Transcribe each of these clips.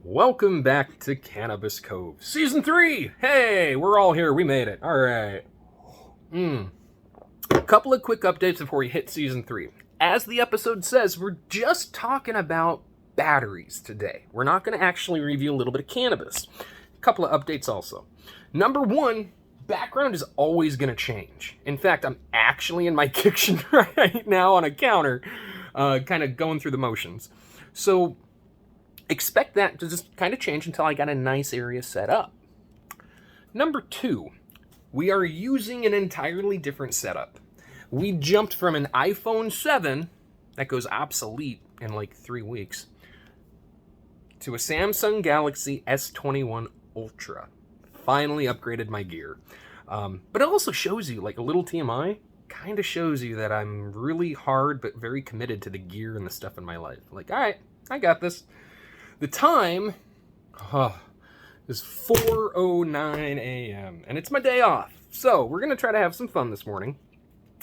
Welcome back to Cannabis Cove, Season 3! Hey, we're all here, we made it. Alright. A couple of quick updates before we hit Season 3. As the episode says, we're just talking about batteries today. We're not going to actually review a little bit of cannabis. A couple of updates also. Number one, background is always going to change. In fact, I'm actually in my kitchen right now on a counter, kind of going through the motions. So expect that to just kind of change until I got a nice area set up. Number two, we are using an entirely different setup. We jumped from an iPhone 7 that goes obsolete in like 3 weeks to a Samsung Galaxy S21 Ultra. Finally upgraded my gear. But it also shows you, like a little TMI, kind of shows you that I'm really hard but very committed to the gear and the stuff in my life. Like, all right, I got this. The time is 4:09 a.m. and it's my day off. So we're gonna try to have some fun this morning,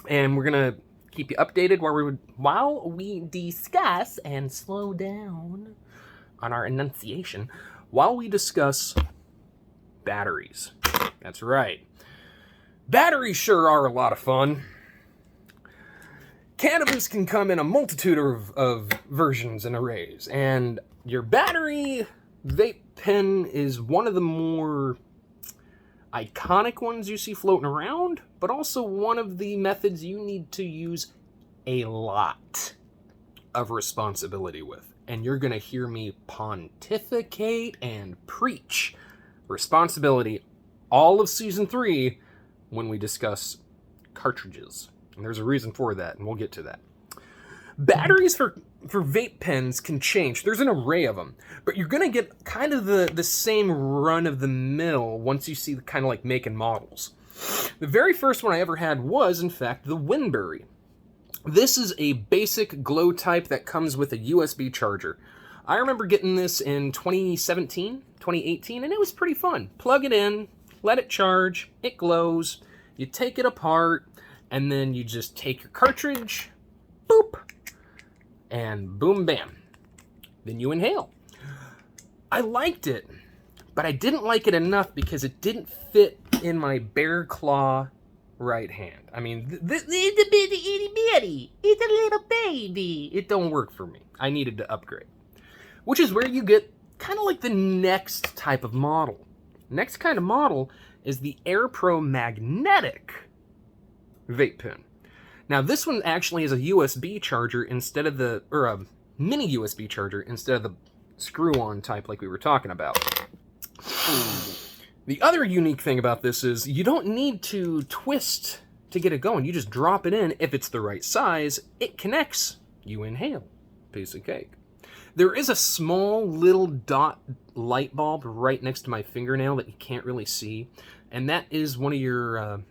and we're gonna keep you updated while we discuss and slow down on our enunciation while we discuss batteries. That's right. Batteries sure are a lot of fun. Cannabis can come in a multitude of versions and arrays, and your battery vape pen is one of the more iconic ones you see floating around, but also one of the methods you need to use a lot of responsibility with. And you're going to hear me pontificate and preach responsibility all of Season 3 when we discuss cartridges. And there's a reason for that, and we'll get to that. Batteries for vape pens can change. There's an array of them, but you're going to get kind of the same run of the mill once you see the kind of like make and models. The very first one I ever had was, in fact, the Winberry. This is a basic glow type that comes with a USB charger. I remember getting this in 2017, 2018, and it was pretty fun. Plug it in, let it charge, it glows, you take it apart, and then you just take your cartridge, boop, and boom, bam. Then you inhale. I liked it, but I didn't like it enough because it didn't fit in my bear claw right hand. I mean, it's a bitty itty bitty. It's a little baby. It don't work for me. I needed to upgrade. Which is where you get kind of like the next type of model. Next kind of model is the AirPro Magnetic vape pen. Now this one actually is a USB charger instead of or a mini USB charger instead of the screw-on type like we were talking about. The other unique thing about this is you don't need to twist to get it going. You just drop it in. If it's the right size, it connects. You inhale. Piece of cake. There is a small little dot light bulb right next to my fingernail that you can't really see, and that is one of your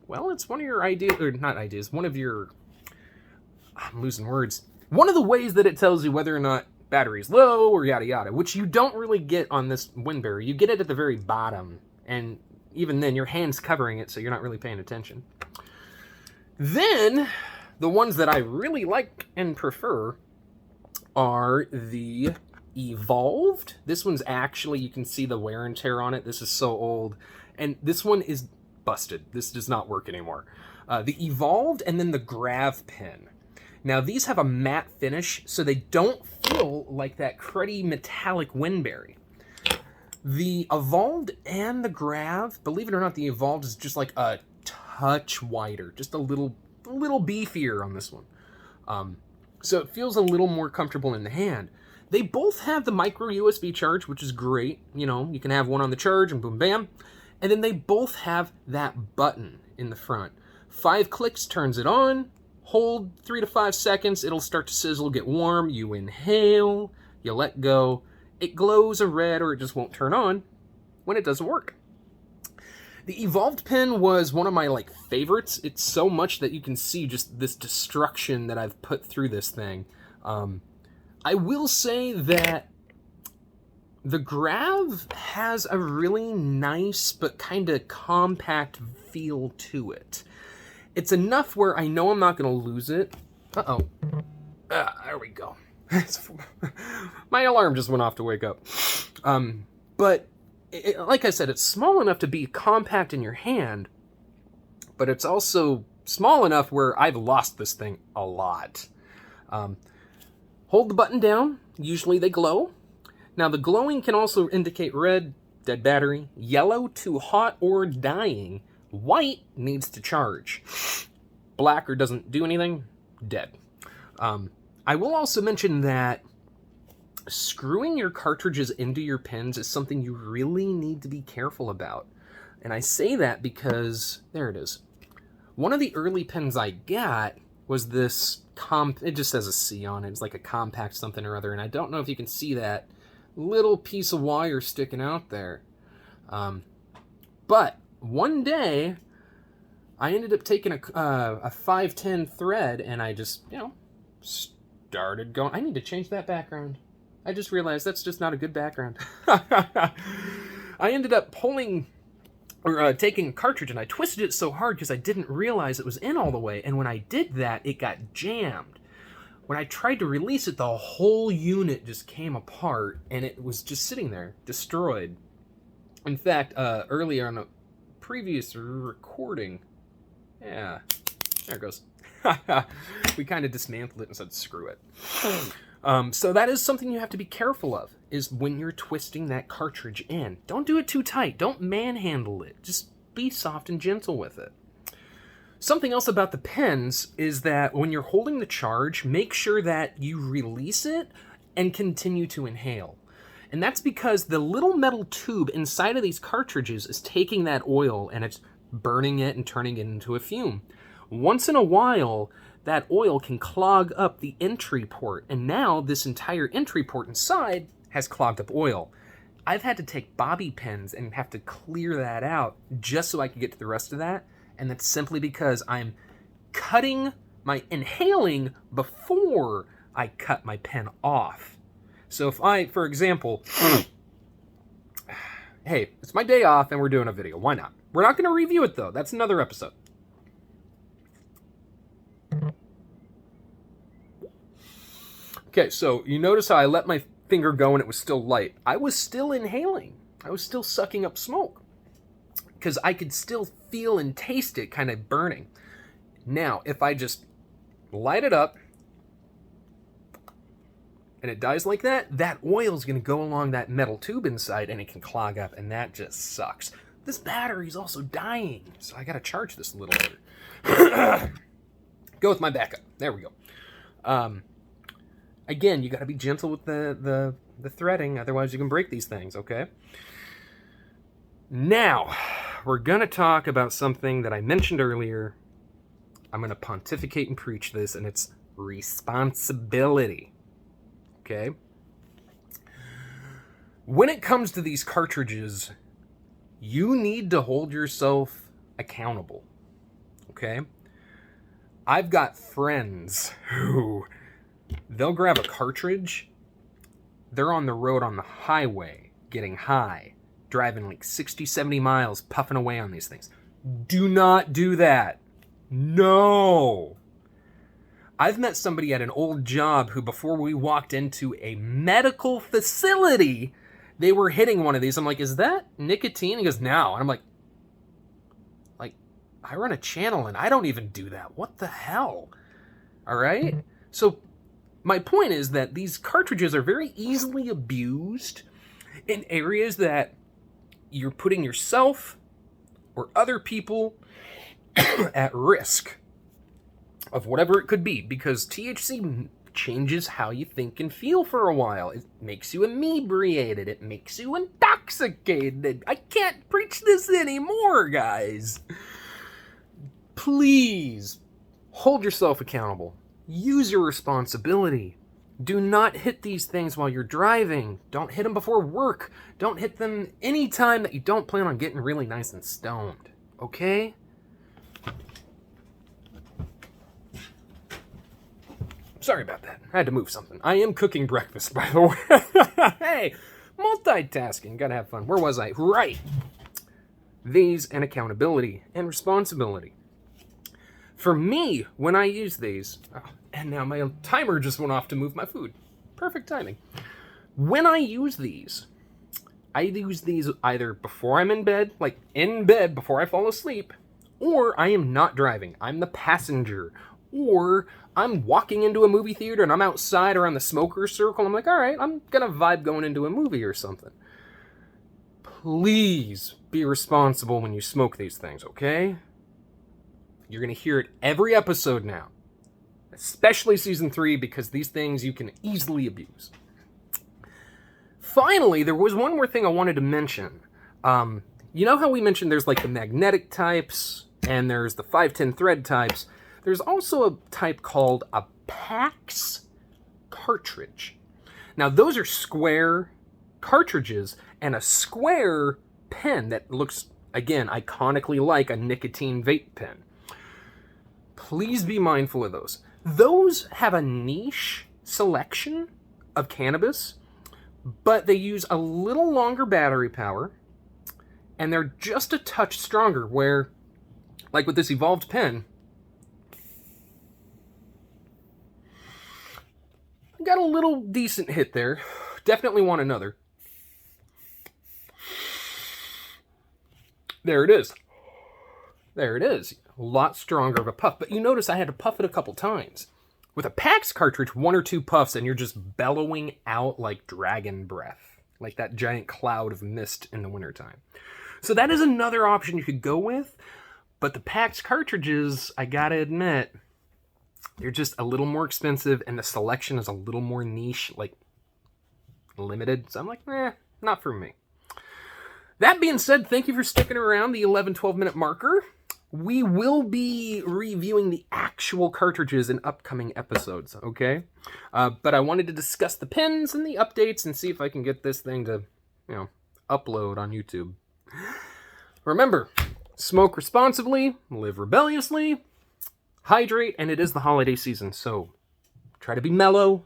well, it's one of your ideas, or not ideas, one of your, I'm losing words. One of the ways that it tells you whether or not battery's low or yada yada, which you don't really get on this Winberry. You get it at the very bottom, and even then your hand's covering it, so you're not really paying attention. Then, the ones that I really like and prefer are the Evolved. This one's actually, you can see the wear and tear on it. This is so old. And this one is busted. This does not work anymore. The Evolved and then the Grav Pen. Now these have a matte finish, so they don't feel like that cruddy metallic Winberry. The Evolved and the Grav, believe it or not, the Evolved is just like a touch wider, just a little beefier on this one. So it feels a little more comfortable in the hand. They both have the micro USB charge, which is great. You know, you can have one on the charge and boom, bam. And then they both have that button in the front. 5 clicks turns it on. Hold 3 to 5 seconds. It'll start to sizzle, get warm. You inhale. You let go. It glows a red or it just won't turn on when it doesn't work. The Evolved pen was one of my favorites. It's so much that you can see just this destruction that I've put through this thing. I will say that the Grav has a really nice but kind of compact feel to it. It's enough where I know I'm not going to lose it. Uh-oh. There we go. My alarm just went off to wake up. But like I said, it's small enough to be compact in your hand, but it's also small enough where I've lost this thing a lot. Hold the button down. Usually they glow. Now, the glowing can also indicate red, dead battery, yellow, too hot or dying. White needs to charge. Black or doesn't do anything, dead. I will also mention that screwing your cartridges into your pins is something you really need to be careful about. And I say that because, there it is. One of the early pins I got was this, it just says a C on it. It's like a compact something or other. And I don't know if you can see that little piece of wire sticking out there. But one day, I ended up taking a 510 thread and I just, started going. I need to change that background. I just realized that's just not a good background. I ended up pulling or taking a cartridge and I twisted it so hard because I didn't realize it was in all the way. And when I did that, it got jammed. When I tried to release it, the whole unit just came apart and it was just sitting there, destroyed. In fact, earlier on a previous recording, yeah, there it goes. We kind of dismantled it and said, screw it. So that is something you have to be careful of, is when you're twisting that cartridge in. Don't do it too tight. Don't manhandle it. Just be soft and gentle with it. Something else about the pins is that when you're holding the charge, make sure that you release it and continue to inhale. And that's because the little metal tube inside of these cartridges is taking that oil and it's burning it and turning it into a fume. Once in a while, that oil can clog up the entry port, and now this entire entry port inside has clogged up oil. I've had to take bobby pins and have to clear that out just so I can get to the rest of that, and that's simply because I'm inhaling before I cut my pen off. So if I, for example, hey, it's my day off and we're doing a video, why not? We're not going to review it though, that's another episode. Okay, so you notice how I let my finger go and it was still light. I was still inhaling. I was still sucking up smoke because I could still feel and taste it kind of burning. Now, if I just light it up and it dies like that, that oil is going to go along that metal tube inside and it can clog up, and that just sucks. This battery's also dying, so I got to charge this a little later. Go with my backup. There we go. Again, you got to be gentle with the threading, otherwise you can break these things, okay? Now, we're going to talk about something that I mentioned earlier. I'm going to pontificate and preach this, and it's responsibility, okay? When it comes to these cartridges, you need to hold yourself accountable, okay? I've got friends who, they'll grab a cartridge, they're on the road on the highway, getting high, driving like 60, 70 miles, puffing away on these things. Do not do that. No. I've met somebody at an old job who, before we walked into a medical facility, they were hitting one of these. I'm like, is that nicotine? He goes, no. And I'm like, I run a channel and I don't even do that. What the hell? All right? So my point is that these cartridges are very easily abused in areas that you're putting yourself or other people at risk of whatever it could be, because THC changes how you think and feel for a while. It makes you inebriated. It makes you intoxicated. I can't preach this anymore, guys. Please hold yourself accountable. Use your responsibility. Do not hit these things while you're driving. Don't hit them before work. Don't hit them any time that you don't plan on getting really nice and stoned. Okay? Sorry about that. I had to move something. I am cooking breakfast, by the way. Hey, multitasking. Gotta have fun. Where was I? Right. These and accountability and responsibility. For me, when I use these, and now my timer just went off to move my food. Perfect timing. When I use these either before I'm in bed, like in bed before I fall asleep, or I am not driving. I'm the passenger. Or I'm walking into a movie theater and I'm outside around the smoker's circle. I'm like, all right, I'm going to vibe going into a movie or something. Please be responsible when you smoke these things, okay? You're going to hear it every episode now. Especially season 3, because these things you can easily abuse. Finally, there was one more thing I wanted to mention. You know how we mentioned there's like the magnetic types and there's the 510 thread types? There's also a type called a PAX cartridge. Now, those are square cartridges and a square pen that looks, again, iconically like a nicotine vape pen. Please be mindful of those. Those have a niche selection of cannabis, but they use a little longer battery power, and they're just a touch stronger, where, like with this evolved pen, I got a little decent hit there. Definitely want another. There it is. There it is. A lot stronger of a puff. But you notice I had to puff it a couple times. With a PAX cartridge, 1 or 2 puffs, and you're just bellowing out like dragon breath. Like that giant cloud of mist in the wintertime. So that is another option you could go with. But the PAX cartridges, I gotta admit, they're just a little more expensive, and the selection is a little more niche, like limited. So I'm like, not for me. That being said, thank you for sticking around the 11-12 minute marker. We will be reviewing the actual cartridges in upcoming episodes, okay? But I wanted to discuss the pins and the updates and see if I can get this thing to, upload on YouTube. Remember, smoke responsibly, live rebelliously, hydrate, and it is the holiday season, so try to be mellow.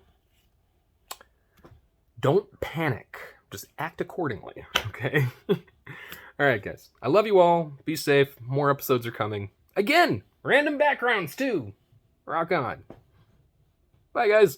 Don't panic. Just act accordingly, okay? All right, guys. I love you all. Be safe. More episodes are coming. Again, random backgrounds, too. Rock on. Bye, guys.